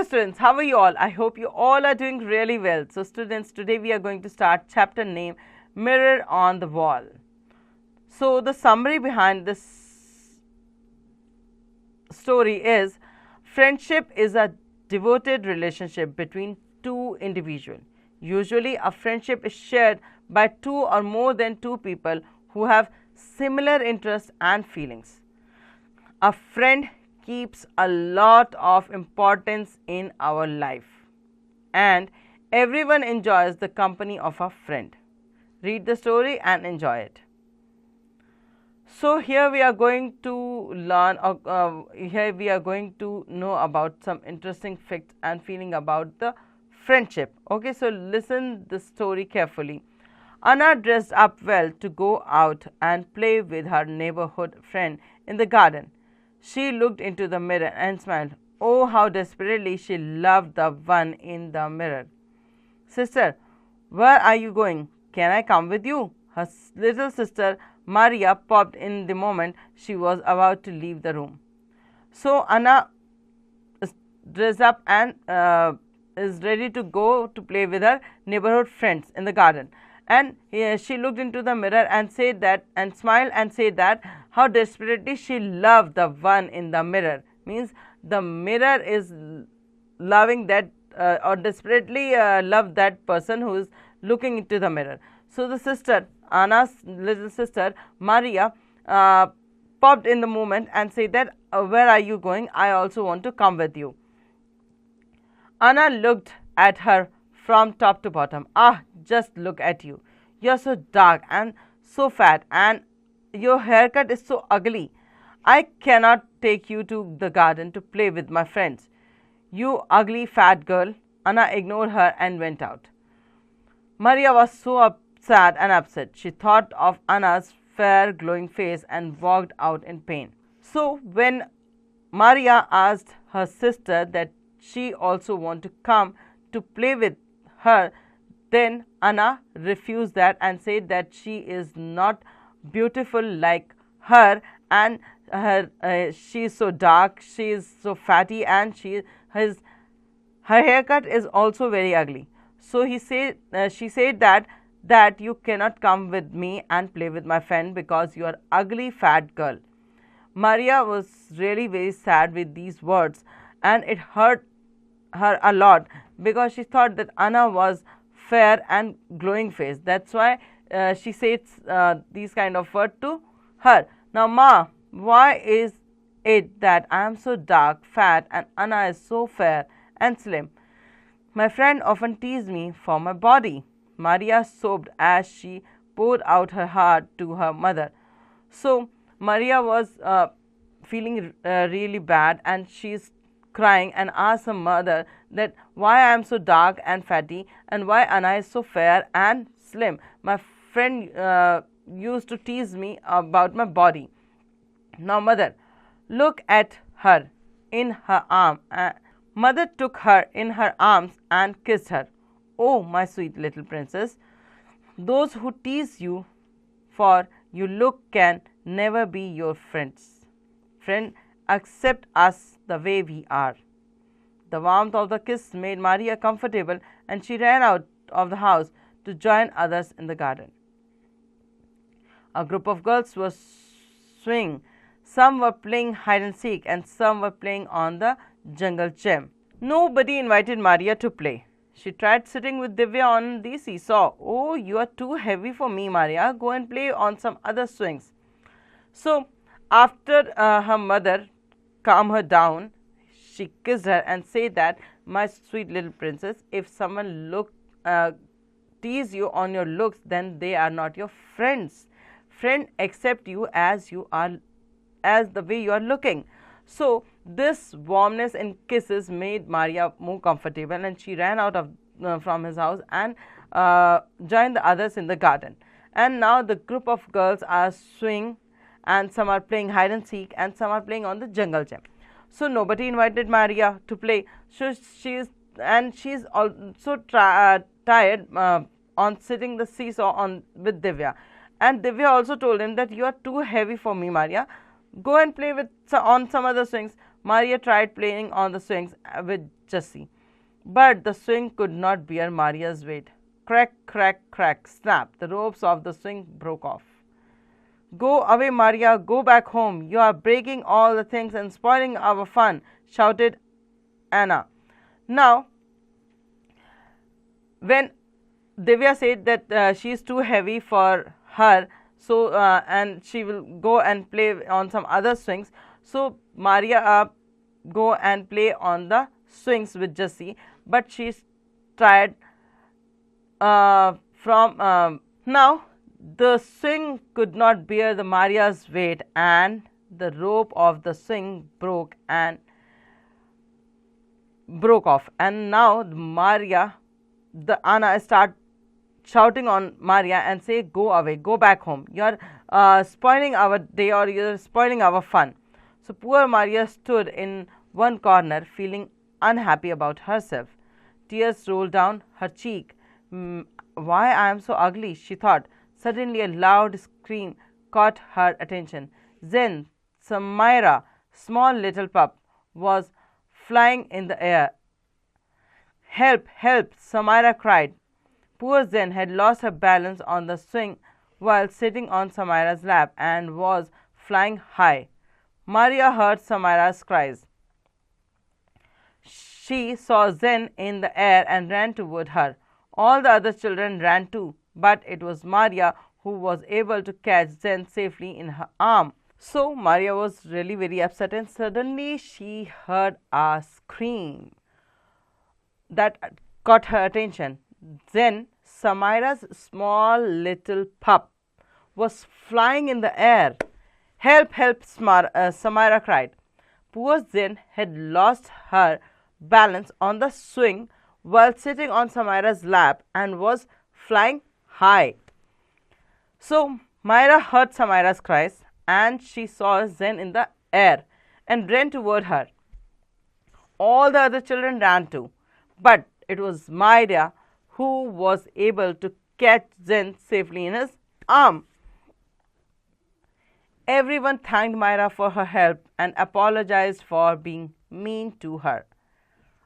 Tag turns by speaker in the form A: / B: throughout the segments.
A: students, how are you all? I hope you all are doing really well. So students, today we are going to start chapter name Mirror on the Wall. So the summary behind this story is friendship is a devoted relationship between two individuals. Usually a friendship is shared by two or more than two people who have similar interests and feelings. A friend keeps a lot of importance in our life, and everyone enjoys the company of a friend. Read the story and enjoy it. So here we are going to learn, here we are going to know about some interesting facts and feeling about the friendship. Okay, so listen the story carefully. Anna dressed up well to go out and play with her neighborhood friend in the garden. She looked into the mirror and smiled. Oh, how desperately she loved the one in the mirror. Sister, where are you going? Can I come with you? Her little sister Maria popped in the moment she was about to leave the room. So Anna is dressed up and is ready to go to play with her neighborhood friends in the garden. And she looked into the mirror and said that, and smiled and said that how desperately she loved the one in the mirror. Means the mirror is loving that or desperately love that person who is looking into the mirror. So the sister, Anna's little sister Maria, popped in the moment and said that where are you going? I also want to come with you. Anna looked at her from top to bottom. Ah, just look at you. You're so dark and so fat, and your haircut is so ugly. I cannot take you to the garden to play with my friends. You ugly fat girl. Anna ignored her and went out. Maria was so sad and upset. She thought of Anna's fair glowing face and walked out in pain. So when Maria asked her sister that she also wanted to come to play with her, then Anna refused that and said that she is not beautiful like her, and she is so dark, she is so fatty, and her haircut is also very ugly. So she said that you cannot come with me and play with my friend because you are ugly fat girl. Maria was really very sad with these words, and it hurt her a lot because she thought that Anna was fair and glowing face. That's why she says these kind of words to her. Now, Ma, why is it that I am so dark, fat, and Anna is so fair and slim? My friend often teased me for my body. Maria sobbed as she poured out her heart to her mother. So Maria was feeling really bad, and she's crying and asked her mother that why I am so dark and fatty and why Anna is so fair and slim. My friend used to tease me about my body. Now mother, look at her in her arm. Mother took her in her arms and kissed her. Oh, my sweet little princess, those who tease you for your look can never be your friends. Friend, accept us the way we are. The warmth of the kiss made Maria comfortable, and she ran out of the house to join others in the garden. A group of girls were swinging. Some were playing hide and seek, and some were playing on the jungle gym. Nobody invited Maria to play. She tried sitting with Divya on the seesaw. Oh, you are too heavy for me, Maria. Go and play on some other swings. So, after her mother calmed her down, she kissed her and said that, my sweet little princess, if someone tease you on your looks, then they are not your friends. Friend accept you as you are, as the way you are looking. So this warmness and kisses made Maria more comfortable, and she ran out of from his house and joined the others in the garden. And now the group of girls are swinging, and some are playing hide and seek, and some are playing on the jungle gym. So nobody invited Maria to play. So she's also tired on sitting the seesaw with Divya. And Divya also told him that you are too heavy for me, Maria. Go and play on some other swings. Maria tried playing on the swings with Jessie, but the swing could not bear Maria's weight. Crack, crack, crack, snap. The ropes of the swing broke off. Go away, Maria, go back home. You are breaking all the things and spoiling our fun, shouted Anna. Now, when Divya said that she is too heavy for her, so and she will go and play on some other swings, so Maria go and play on the swings with Jessie, but she's tired from now the swing could not bear the Maria's weight, and the rope of the swing broke off. And now the Anna start shouting on Maria and say, go away, go back home. You're spoiling our day, or you're spoiling our fun. So poor Maria stood in one corner feeling unhappy about herself. Tears rolled down her cheek. Why I am so ugly, she thought. Suddenly a loud scream caught her attention. Then Samira, small little pup, was flying in the air. Help, help, Samira cried. Poor Zen had lost her balance on the swing while sitting on Samira's lap and was flying high. Maria heard Samira's cries. She saw Zen in the air and ran toward her. All the other children ran too, but it was Maria who was able to catch Zen safely in her arm. So Maria was really very upset, and suddenly she heard a scream that caught her attention. Then Samira's small little pup was flying in the air. Help, help, Samira cried. Poor Zen had lost her balance on the swing while sitting on Samira's lap and was flying high. So Myra heard Samira's cries, and she saw Zen in the air and ran toward her. All the other children ran too, but it was Myra who was able to catch Zen safely in his arm. Everyone thanked Myra for her help and apologized for being mean to her.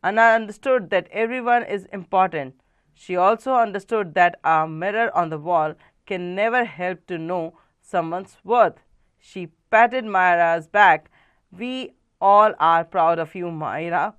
A: Anna understood that everyone is important. She also understood that a mirror on the wall can never help to know someone's worth. She patted Myra's back. We all are proud of you, Myra.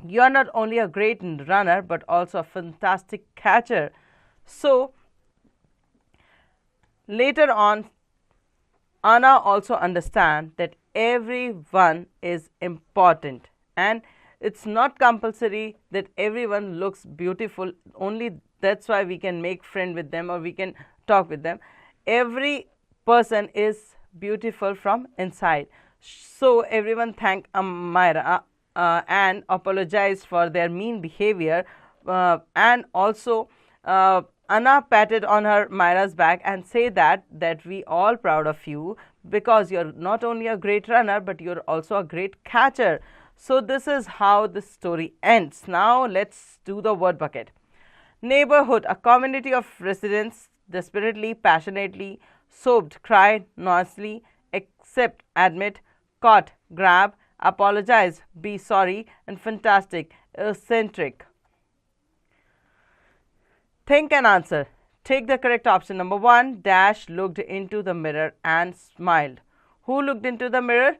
A: You are not only a great runner but also a fantastic catcher. So later on, Anna also understands that everyone is important, and it's not compulsory that everyone looks beautiful. Only that's why we can make friend with them or we can talk with them. Every person is beautiful from inside. So everyone thank Myra and apologize for their mean behavior, and also Anna patted on her Myra's back and say that we all proud of you because you're not only a great runner but you're also a great catcher. So this is how the story ends. Now let's do the word bucket. Neighborhood, a community of residents desperately, passionately, sobbed, cried, noisily, accept, admit, caught, grab, apologize, be sorry, and fantastic, eccentric. Think and answer. Take the correct option. Number 1, Dash looked into the mirror and smiled. Who looked into the mirror?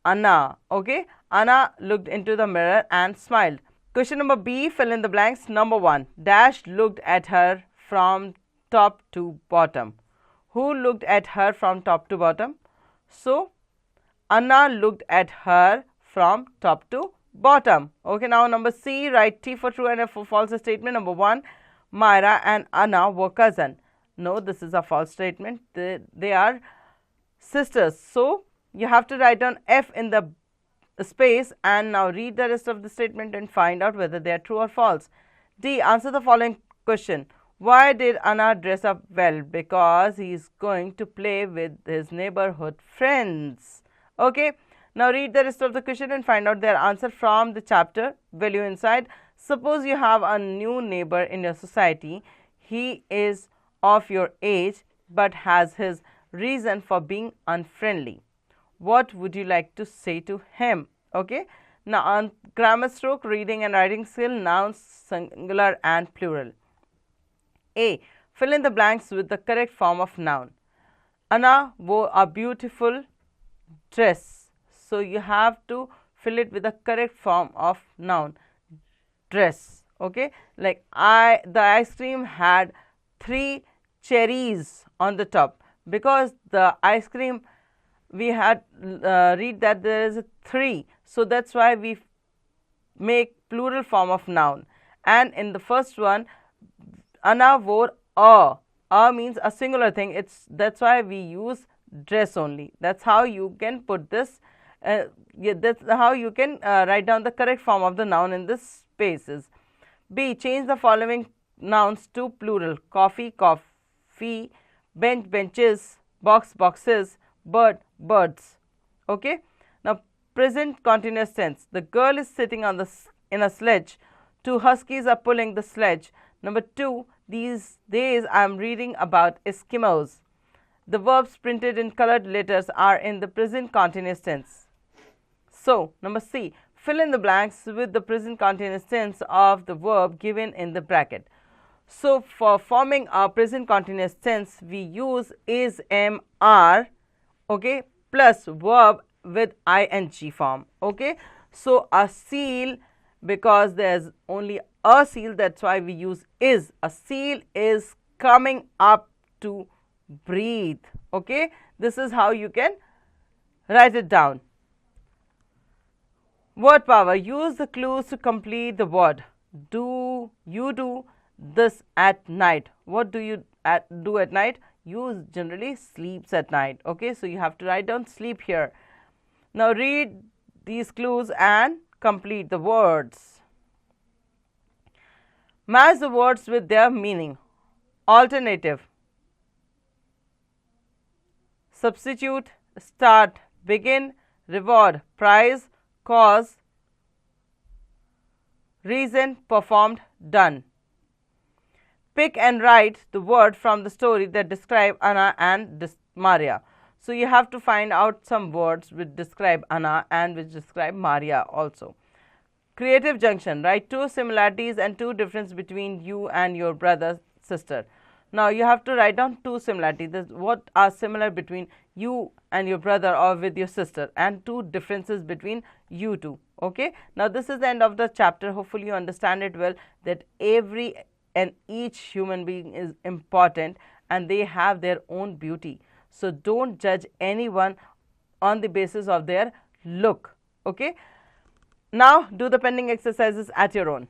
A: Anna. Okay, Anna looked into the mirror and smiled. Question number B, fill in the blanks. Number 1, Dash looked at her from top to bottom. Who looked at her from top to bottom? So Anna looked at her from top to bottom. Okay, now number C, write T for true and F for false statement. Number 1, Myra and Anna were cousin. No, this is a false statement. They are sisters. So you have to write down F in the space and now read the rest of the statement and find out whether they are true or false. D, answer the following question. Why did Anna dress up well? Because he is going to play with his neighborhood friends. Okay, now read the rest of the question and find out their answer from the chapter Value Inside. Suppose you have a new neighbor in your society. He is of your age but has his reason for being unfriendly. What would you like to say to him? Okay. Now on grammar stroke, reading and writing skill, nouns singular and plural. A. Fill in the blanks with the correct form of noun. Anna wore a beautiful dress. So you have to fill it with the correct form of noun. Dress. Okay. Like the ice cream had 3 cherries on the top, because the ice cream we had read that there is a 3, so that's why we make plural form of noun. And in the first one, Anna wore a means a singular thing, that's why we use dress only. That's how you can put this, that's how you can write down the correct form of the noun in this spaces. B. Change the following nouns to plural: coffee, coffee; bench, benches; box, boxes; bird, birds. Okay. Now present continuous tense. The girl is sitting on in a sledge. 2 huskies are pulling the sledge. Number 2. These days I am reading about Eskimos. The verbs printed in colored letters are in the present continuous tense. So number C. Fill in the blanks with the present continuous tense of the verb given in the bracket. So for forming our present continuous tense, we use is, am, are, okay, plus verb with ing form. Okay. So a seal, because there's only a seal, that's why we use is. A seal is coming up to breathe. Okay. This is how you can write it down. Word power. Use the clues to complete the word. Do you do this at night? What do you do at night? You generally sleeps at night. Okay, so you have to write down sleep here. Now read these clues and complete the words. Match the words with their meaning. Alternative, substitute, start, begin, reward, prize, cause, reason, performed, done. Pick and write the word from the story that describe Anna and Maria. So you have to find out some words which describe Anna and which describe Maria also. Creative junction. Write 2 similarities and 2 differences between you and your brother, sister. Now you have to write down 2 similarities. What are similar between you and your brother or with your sister, and 2 differences between you two. Okay. Now this is the end of the chapter. Hopefully you understand it well, that every and each human being is important and they have their own beauty. So don't judge anyone on the basis of their look. Okay. Now do the pending exercises at your own.